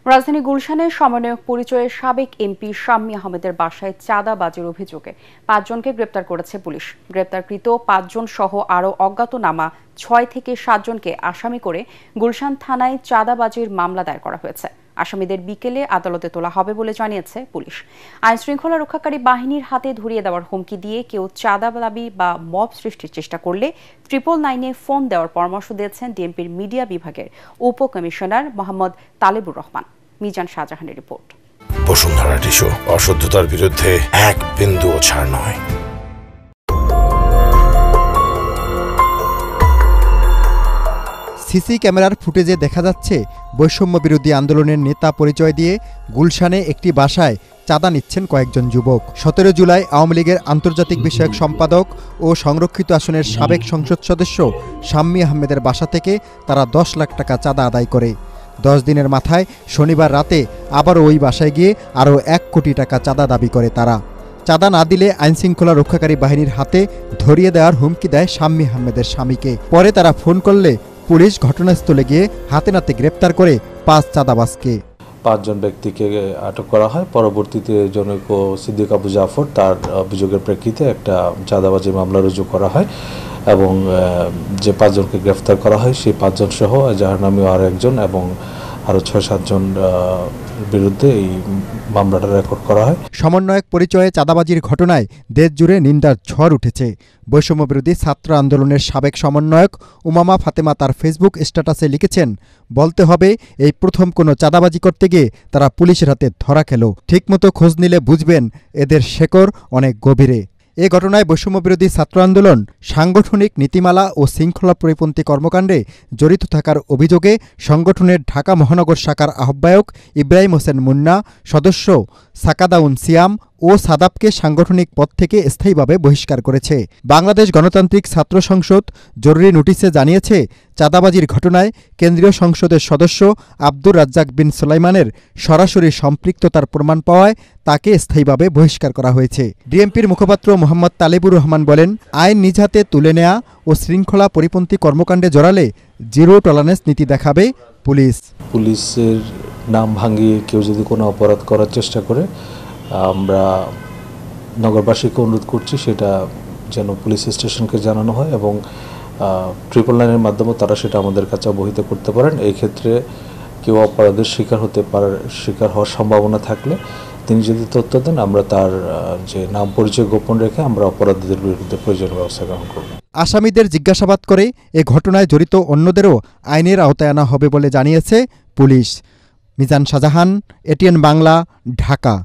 রাজধানী গুলশানে সমন্বয়ক পরিচয়ে সাবেক এমপি শাম্মী আহমেদের বাসায় চাঁদাবাজির অভিযোগে ৫ জনকে গ্রেপ্তার করেছে পুলিশ। গ্রেপ্তারকৃত ৫ জন সহ আরও অজ্ঞাতনামা ৬ থেকে ৭ জনকে আসামি করে গুলশান থানায় চাঁদাবাজির মামলা দায়ের করা হয়েছে। আসামিদের বিকেলে আদালতে তোলা হবে বলে জানিয়েছে পুলিশ। আইনশৃঙ্খলা রক্ষাকারী বাহিনীর হাতে ধরিয়ে দেওয়ার হুমকি দিয়ে কেউ চাঁদা দাবি বা মব সৃষ্টির চেষ্টা করলে 999-এ ফোন দেওয়ার পরামর্শ দিয়েছেন ডিএমপির মিডিয়া বিভাগের উপকমিশনার মোহাম্মদ তালেবুর রহমান। মিজান শাহজাহানের রিপোর্ট। বসুন্ধরা টিস্যু, অশুদ্ধতার বিরুদ্ধে এক বিন্দুও ছাড় নয়। সিসি ক্যামেরার ফুটেজে দেখা যাচ্ছে বৈষম্য বিরোধী আন্দোলনের নেতা পরিচয় দিয়ে গুলশানে একটি বাসায় চাঁদা নিচ্ছেন কয়েকজন যুবক। 17 জুলাই আওয়ামী লীগের আন্তর্জাতিক বিষয়ক সম্পাদক ও সংরক্ষিত আসনের সাবেক সংসদ সদস্য শাম্মী আহমেদের বাসা থেকে তারা 10 লাখ টাকা চাঁদা আদায় করে। 10 দিনের মাথায় শনিবার রাতে আবারও ওই বাসায় গিয়ে আরও 1 কোটি টাকা চাঁদা দাবি করে তারা। চাঁদা না দিলে আইনশৃঙ্খলা রক্ষাকারী বাহিনীর হাতে ধরিয়ে দেওয়ার হুমকি দেয় শাম্মী আহমেদের স্বামীকে। পরে তারা ফোন করলে পুলিশ ঘটনাস্থলে গিয়ে হাতে নাতে গ্রেপ্তার করে 5 চাঁদাবাজকে। 5 জন ব্যক্তিকে আটক করা হয়। পরবর্তীতে জনৈক সিদ্দিক আবু জাফর তার অভিযোগের প্রেক্ষিতে একটা চাঁদাবাজি মামলা রুজু করা হয় এবং যে 5 জনকে গ্রেফতার করা হয় সেই 5 জন সহ যার নামে আরও একজন এবং আরও 6-7 জন বিরুদ্ধে এই মামলাটা রেকর্ড করা হয়। সমন্বয়ক পরিচয়ে চাঁদাবাজির ঘটনায় দেশ জুড়ে নিন্দার ঝড় উঠেছে। বৈষম্যবিরোধী ছাত্র আন্দোলনের সাবেক সমন্বয়ক উমামা ফাতেমা তার ফেসবুক স্ট্যাটাসে লিখেছেন, বলতে হবে এই প্রথম কোনো চাঁদাবাজি করতে গিয়ে তারা পুলিশের হাতে ধরা খেল। ঠিকমতো খোঁজ নিলে বুঝবেন এদের শেকড় অনেক গভীরে। এ ঘটনায় বৈষম্যবিরোধী ছাত্র আন্দোলন সাংগঠনিক নীতিমালা ও শৃঙ্খলা পরিপন্থী কর্মকাণ্ডে জড়িত থাকার অভিযোগে সংগঠনের ঢাকা মহানগর শাখার আহ্বায়ক ইব্রাহিম হোসেন মুন্না, সদস্য সাকাদাউন সিয়াম ও সাদাবকে সাংগঠনিক পদ থেকে স্থায়ীভাবে বহিষ্কার করেছে। বাংলাদেশ গণতান্ত্রিক ছাত্র সংসদ জরুরি নোটিশে জানিয়েছে, চাঁদাবাজির ঘটনায় কেন্দ্রীয় সংসদের সদস্য আব্দুর রাজ্জাক বিন সুলাইমানের সরাসরি সম্পৃক্ততার প্রমাণ পাওয়ায় তাকে স্থায়ীভাবে বহিষ্কার করা হয়েছে। ডিএমপির মুখপাত্র মোহাম্মদ তালেবুর রহমান বলেন, আইন নিজ হাতে তুলে নেয়া ও শৃঙ্খলা পরিপন্থী কর্মকাণ্ডে জড়ালে জিরো টলারেন্স নীতি দেখাবে পুলিশ। পুলিশের নাম ভাঙিয়ে কেউ যদি কোনো অপরাধ করার চেষ্টা করে, আমরা নগরবাসীকে অনুরোধ করছি সেটা যেন পুলিশ স্টেশনকে জানানো হয় এবং 999-এর মাধ্যমে তারা সেটা আমাদের কাছে অবহিত করতে পারেন। এই ক্ষেত্রে কেউ অপরাধের শিকার হওয়ার সম্ভাবনা থাকলে তিনি যদি তথ্য দেন, আমরা তার যে নাম পরিচয় গোপন রেখে আমরা অপরাধীদের বিরুদ্ধে প্রয়োজনীয় ব্যবস্থা গ্রহণ করব। আসামিদের জিজ্ঞাসাবাদ করে এ ঘটনায় জড়িত অন্যদেরও আইনের আওতায় আনা হবে বলে জানিয়েছে পুলিশ। মিজান শাহজাহান, এটিএন বাংলা, ঢাকা।